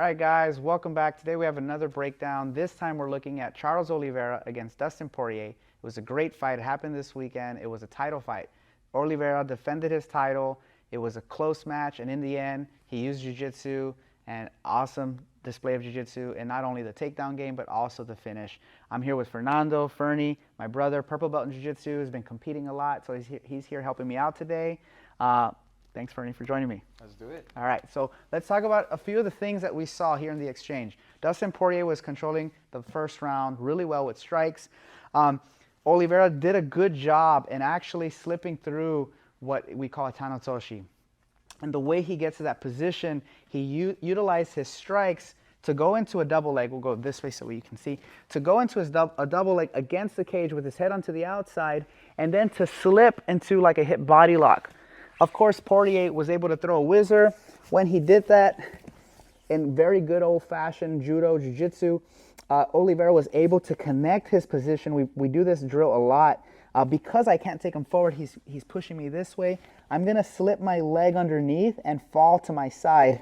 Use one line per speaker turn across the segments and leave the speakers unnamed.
right, guys, welcome back. Today we have another breakdown. This time we're looking at Charles Oliveira against Dustin Poirier. It was a great fight. It happened this weekend. It was a title fight. Oliveira defended his title. It was a close match, and in the end, he used jiu-jitsu, and awesome display of jiu-jitsu, and not only the takedown game, but also the finish. I'm here with Fernando, Fernie, my brother, purple belt in jiu-jitsu, has been competing a lot, so he's here helping me out today. Thanks, Fernie, for joining me.
Let's do it.
All right, so let's talk about a few of the things that we saw here in the exchange. Dustin Poirier was controlling the first round really well with strikes. Oliveira did a good job in actually slipping through what we call a tanotoshi. And the way he gets to that position, he utilized his strikes to go into a double leg. We'll go this way so you can see. To go into a double leg against the cage with his head onto the outside, and then to slip into like a hip body lock. Of course, Poirier was able to throw a whizzer. When he did that, in very good old-fashioned judo, jiu-jitsu, Oliveira was able to connect his position. We do this drill a lot. Because I can't take him forward, he's pushing me this way. I'm going to slip my leg underneath and fall to my side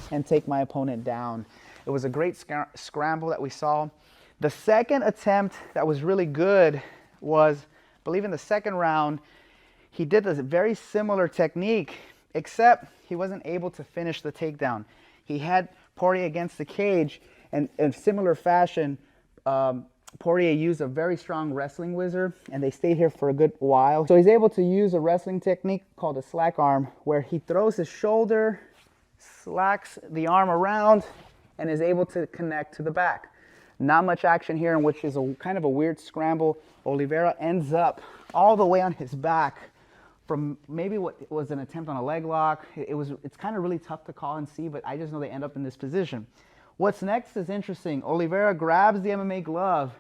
and take my opponent down. It was a great scramble that we saw. The second attempt that was really good was, I believe in the second round, he did this very similar technique, except he wasn't able to finish the takedown. He had Poirier against the cage, and in similar fashion, Poirier used a very strong wrestling whizzer, and they stayed here for a good while. So he's able to use a wrestling technique called a slack arm, where he throws his shoulder, slacks the arm around, and is able to connect to the back. Not much action here, which is a kind of a weird scramble. Oliveira ends up all the way on his back from maybe what was an attempt on a leg lock. It's kind of really tough to call and see, but I just know they end up in this position. What's next is interesting. Oliveira grabs the MMA glove,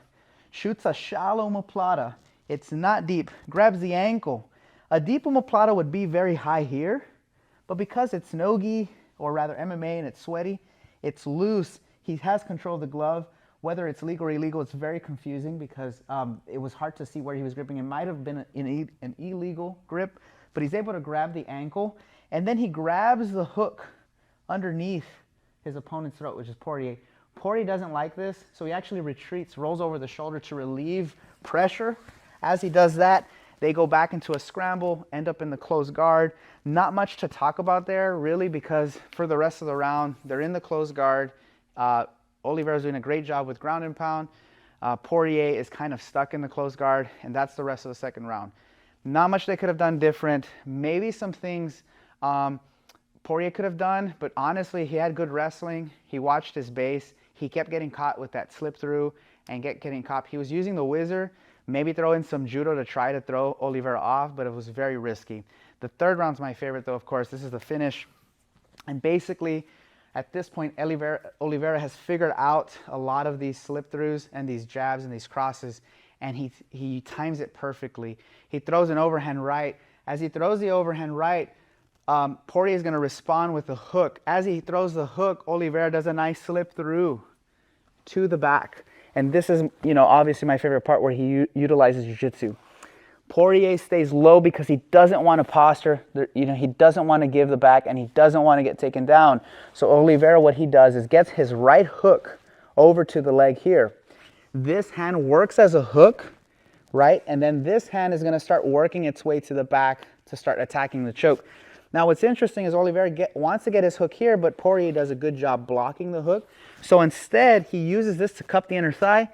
shoots a shallow omoplata. It's not deep. Grabs the ankle. A deep omoplata would be very high here, but because it's no-gi, or rather MMA, and it's sweaty, it's loose. He has control of the glove. Whether it's legal or illegal, it's very confusing because it was hard to see where he was gripping. It might have been an illegal grip, but he's able to grab the ankle, and then he grabs the hook underneath his opponent's throat, which is Poirier. Poirier doesn't like this, so he actually retreats, rolls over the shoulder to relieve pressure. As he does that, they go back into a scramble, end up in the closed guard. Not much to talk about there, really, because for the rest of the round, they're in the closed guard. Oliveira's doing a great job with ground and pound. Poirier is kind of stuck in the closed guard, and that's the rest of the second round. Not much they could have done different. Maybe some things Poirier could have done, but honestly, he had good wrestling. He watched his base. He kept getting caught with that slip through and getting caught. He was using the whizzer, maybe throw in some judo to try to throw Oliveira off, but it was very risky. The third round's my favorite, though, of course. This is the finish. And basically, at this point, Oliveira has figured out a lot of these slip-throughs and these jabs and these crosses, and he times it perfectly. He throws an overhand right. As he throws the overhand right, Poirier is going to respond with a hook. As he throws the hook, Oliveira does a nice slip-through to the back. And this is, obviously my favorite part where he utilizes jiu-jitsu. Poirier stays low because he doesn't want to posture, he doesn't want to give the back, and he doesn't want to get taken down. So Oliveira, what he does is gets his right hook over to the leg here. This hand works as a hook, right? And then this hand is going to start working its way to the back to start attacking the choke. Now what's interesting is Oliveira wants to get his hook here, but Poirier does a good job blocking the hook. So instead, he uses this to cup the inner thigh.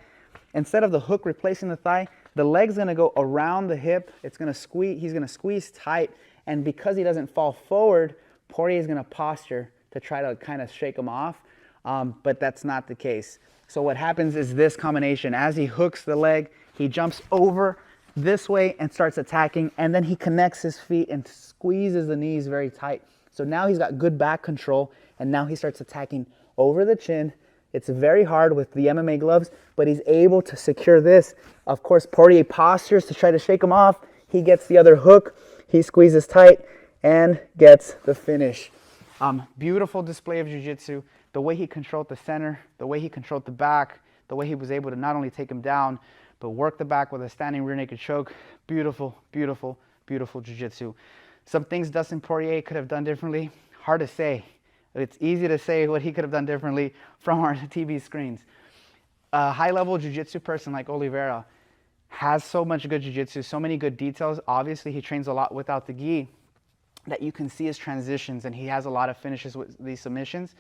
Instead of the hook replacing the thigh, the leg's going to go around the hip. It's going to squeeze. He's going to squeeze tight, and because he doesn't fall forward, Poirier is going to posture to try to kind of shake him off, but that's not the case. So what happens is this combination. As he hooks the leg, he jumps over this way and starts attacking, and then he connects his feet and squeezes the knees very tight. So now he's got good back control, and now he starts attacking over the chin. It's very hard with the MMA gloves, but he's able to secure this. Of course, Poirier postures to try to shake him off. He gets the other hook. He squeezes tight and gets the finish. Beautiful display of jiu-jitsu. The way he controlled the center, the way he controlled the back, the way he was able to not only take him down, but work the back with a standing rear naked choke. Beautiful, beautiful, beautiful jiu-jitsu. Some things Dustin Poirier could have done differently, hard to say. It's easy to say what he could have done differently from our TV screens. A high-level jiu-jitsu person like Oliveira has so much good jiu-jitsu, so many good details. Obviously, he trains a lot without the gi, that you can see his transitions, and he has a lot of finishes with these submissions.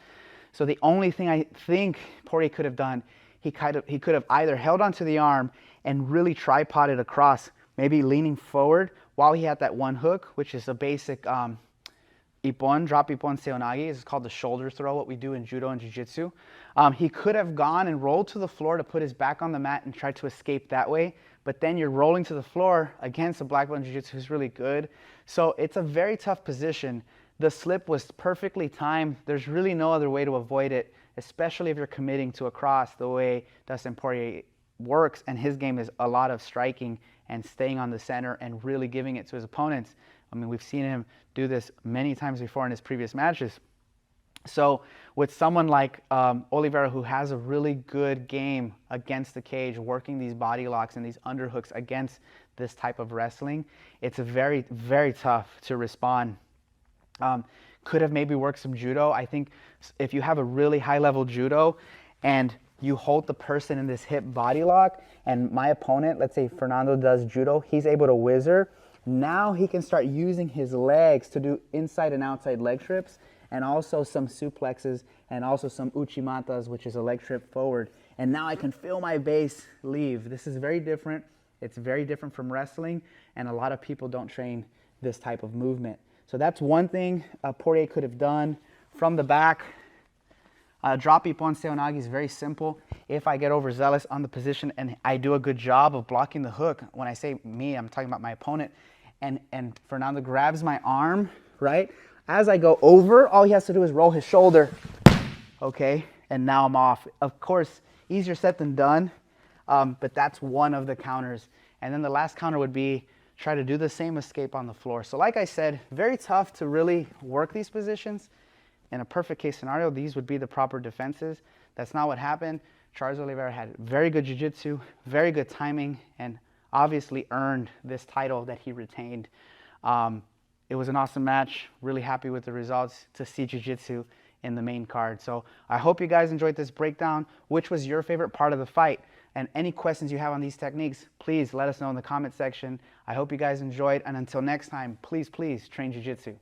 So the only thing I think Poirier could have done, he could have either held onto the arm and really tripoded across, maybe leaning forward while he had that one hook, which is a basic ippon, drop ippon seonagi. It's called the shoulder throw, what we do in judo and jiu-jitsu. He could have gone and rolled to the floor to put his back on the mat and try to escape that way, but then you're rolling to the floor against a black belt in jiu-jitsu who's really good. So it's a very tough position. The slip was perfectly timed. There's really no other way to avoid it, especially if you're committing to a cross the way Dustin Poirier works, and his game is a lot of striking and staying on the center and really giving it to his opponents. I mean, we've seen him do this many times before in his previous matches. So with someone like Oliveira, who has a really good game against the cage, working these body locks and these underhooks against this type of wrestling, it's very, very tough to respond. Could have maybe worked some judo. I think if you have a really high-level judo and you hold the person in this hip body lock, and my opponent, let's say Fernando does judo, he's able to whizzer. Now he can start using his legs to do inside and outside leg trips, and also some suplexes, and also some uchimatas, which is a leg trip forward. And now I can feel my base leave. This is very different. It's very different from wrestling, and a lot of people don't train this type of movement. So that's one thing Poirier could have done. From the back, drop ippon seonagi is very simple. If I get overzealous on the position and I do a good job of blocking the hook, when I say me, I'm talking about my opponent, and Fernando grabs my arm, right? As I go over, all he has to do is roll his shoulder, okay? And now I'm off. Of course, easier said than done, but that's one of the counters. And then the last counter would be try to do the same escape on the floor. So like I said, very tough to really work these positions. In a perfect case scenario, these would be the proper defenses. That's not what happened. Charles Oliveira had very good jiu-jitsu, very good timing, and obviously earned this title that he retained. It was an awesome match. Really happy with the results to see jiu-jitsu in the main card. So I hope you guys enjoyed this breakdown. Which was your favorite part of the fight? And any questions you have on these techniques, please let us know in the comment section. I hope you guys enjoyed. And until next time, please, please train jiu-jitsu.